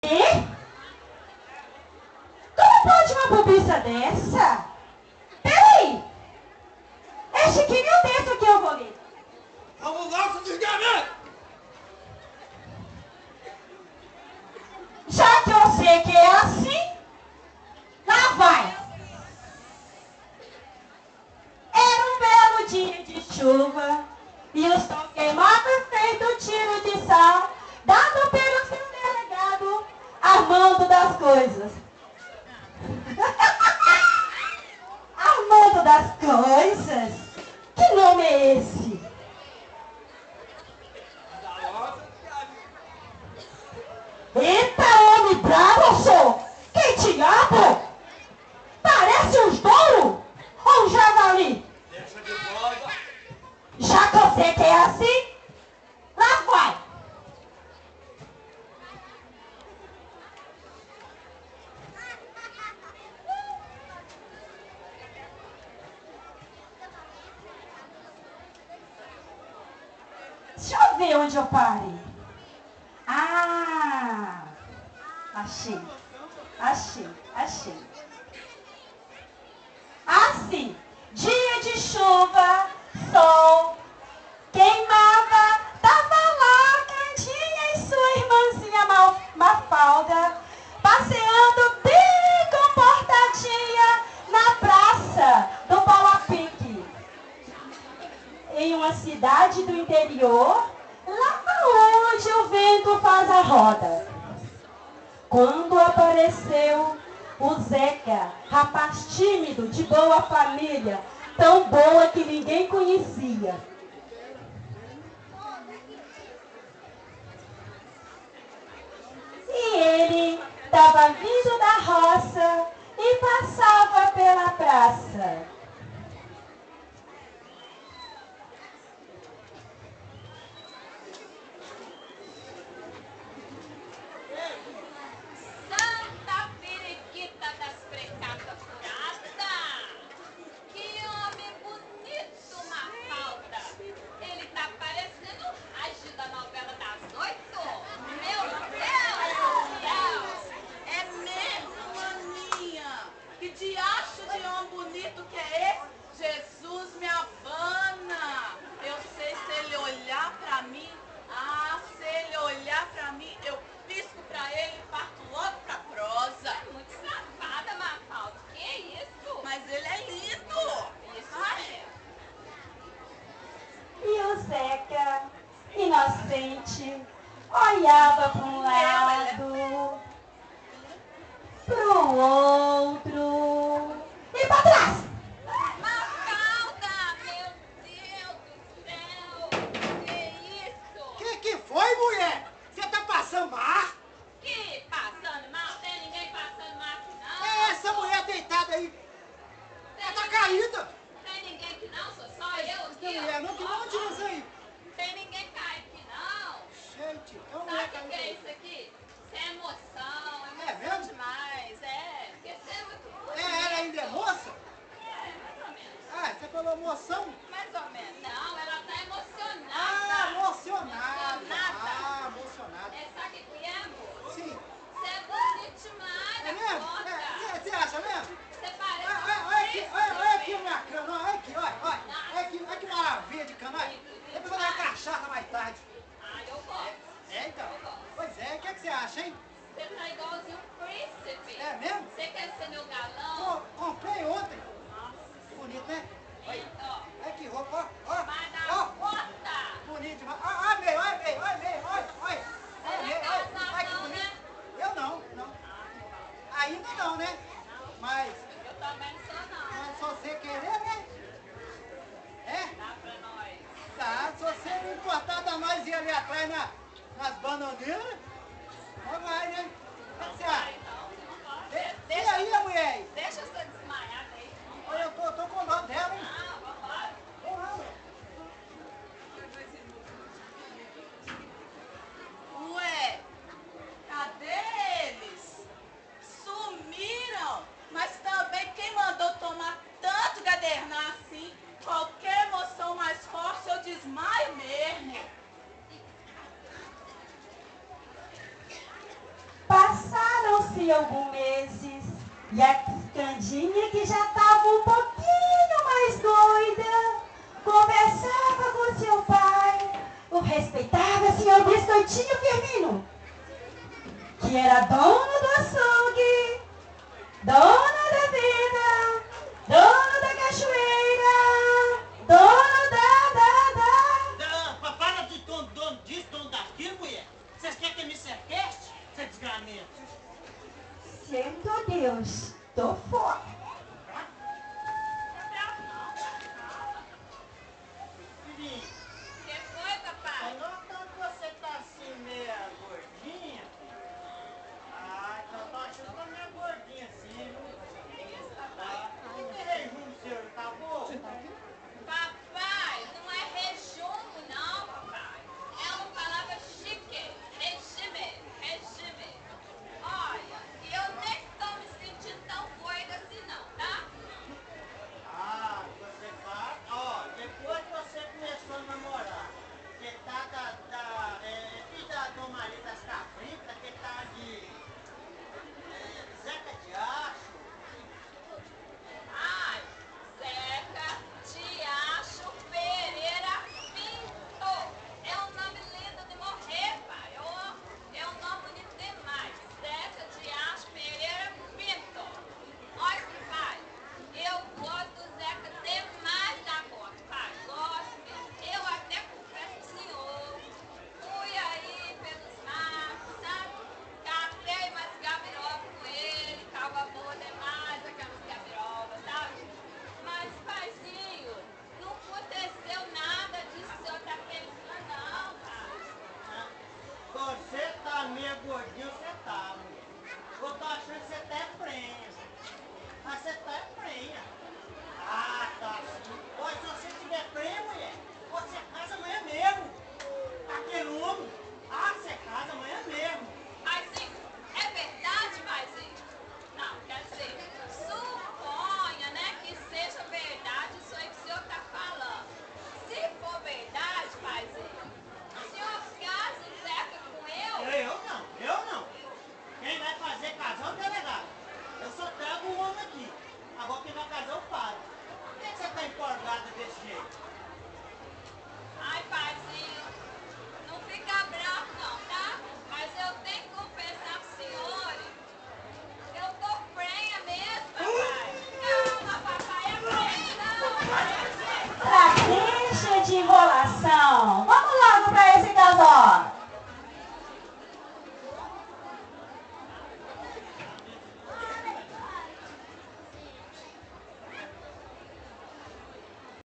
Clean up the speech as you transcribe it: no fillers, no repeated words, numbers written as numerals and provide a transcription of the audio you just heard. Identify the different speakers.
Speaker 1: quê? Como pode uma bobiça dessa? Peraí! É chiquinho desse que eu vou ler.
Speaker 2: Vamos lá, seu desgramento!
Speaker 1: Já que eu sei que é assim, lá vai. Era um belo dia de chuva e o sol queimava feito tiro de sal, dado pelo seu delegado, Armando das Coisas. Armando das Coisas? Que nome é esse? Eita, homem bravo, sou! Que diabo! Parece um touro ou um javali?
Speaker 2: Deixa de bola!
Speaker 1: Já que eu sei que é assim, lá vai! Deixa eu ver onde eu parei. Ah! Achei. Assim, dia de chuva, sol, queimava, tava lá Candinha e sua irmãzinha Mafalda, passeando bem comportadinha na praça do Palapique, em uma cidade do interior, lá onde o vento faz a roda. Quando apareceu o Zeca, rapaz tímido, de boa família, tão boa que ninguém conhecia. E ele estava vindo da roça e passava pela praça.
Speaker 3: Santa periquita das precatas furadas! Que homem bonito, Mafalda! Ele tá parecendo o Raj da novela das 8. Meu Deus do céu!
Speaker 4: É mesmo, maninha? Que diacho de homem bonito que é esse? Jesus me abana! Eu sei se ele olhar pra mim, se ele olhar pra mim, eu pisco pra ele e parto logo pra prosa.
Speaker 3: Muito safada, Mafalda. Que isso?
Speaker 4: Mas ele é lindo!
Speaker 3: Isso é.
Speaker 1: E o Zeca, inocente, olhava para um lado, pro outro e para trás.
Speaker 3: Mafalda, meu Deus do céu! Que isso?
Speaker 2: Que foi, mulher? Você tá passando mar?
Speaker 3: Que passando mal? Tem ninguém passando mal aqui não?
Speaker 2: É essa mulher deitada aí. Ela tá caída.
Speaker 3: Tem ninguém aqui não? Sou só eu aqui?
Speaker 2: Tem mulher não? Que não tira isso aí.
Speaker 3: Tem ninguém caído aqui não?
Speaker 2: Gente, é uma
Speaker 3: Sabe
Speaker 2: mulher
Speaker 3: o que é
Speaker 2: caída.
Speaker 3: isso aqui? Isso é emoção,
Speaker 2: É
Speaker 3: emoção
Speaker 2: mesmo?
Speaker 3: demais, é. Porque você é muito bonito.
Speaker 2: Ela ainda é moça?
Speaker 3: É, mais ou menos.
Speaker 2: Ah, você falou moção?
Speaker 3: Mais ou menos. Não, ela tá emocionada.
Speaker 2: Ah, emocionada.
Speaker 3: Emocionada.
Speaker 2: Ah, emocionada.
Speaker 3: É, sabe o que é, amor?
Speaker 2: Sim.
Speaker 3: Você é bonito demais,
Speaker 2: É mesmo?
Speaker 3: conta.
Speaker 2: Você acha mesmo?
Speaker 3: Você parece
Speaker 2: Olha aqui, olha aqui a minha cana, olha aqui, olha. Olha que maravilha de cana, olha. Depois eu vou dar cachaça mais tarde.
Speaker 3: Ah, eu gosto.
Speaker 2: É, então. Pois é, o que você acha, hein?
Speaker 3: Você tá igualzinho um príncipe.
Speaker 2: É mesmo?
Speaker 3: Você quer ser meu galão?
Speaker 2: Comprei ontem.
Speaker 3: Nossa.
Speaker 2: Bonito, né? Olha,
Speaker 3: Ó,
Speaker 2: olha que roupa, ó.
Speaker 3: vai dar conta.
Speaker 2: Bonito demais. Olha meio, olha meio, olha meio, olha. Olha
Speaker 3: Você
Speaker 2: meio,
Speaker 3: não é
Speaker 2: olha.
Speaker 3: casado
Speaker 2: Olha que
Speaker 3: não,
Speaker 2: bonito.
Speaker 3: né?
Speaker 2: Eu não. Ainda não, né? Mas
Speaker 3: Eu também não sou não.
Speaker 2: se você querer, né? É?
Speaker 3: Dá pra nós.
Speaker 2: Tá, se você não importar da nós ir ali atrás nas bananeiras, só vai, né? O que você
Speaker 3: Vai,
Speaker 2: acha?
Speaker 3: então, se não pode.
Speaker 2: E aí, a mulher aí?
Speaker 3: Deixa você desmaiada aí.
Speaker 2: Olha, eu tô com dó dela, hein?
Speaker 3: Ah, vambora.
Speaker 2: Vamos lá, ué.
Speaker 4: Ué, cadê eles? Sumiram! Mas também quem mandou tomar tanto gadernar assim? Qualquer emoção mais forte eu desmaio mesmo.
Speaker 1: Passaram-se alguns meses e a Candinha, que já estava um pouquinho mais doida, conversava com seu pai, o respeitável senhor Biscoitinho Firmino, que era dono do açougue, dono da vida, dono da cachoeira, dono
Speaker 2: Para de dono disso, dono daquilo, mulher. Vocês querem que me sequestre? Você desgramento.
Speaker 1: Santo Deus, tô fora.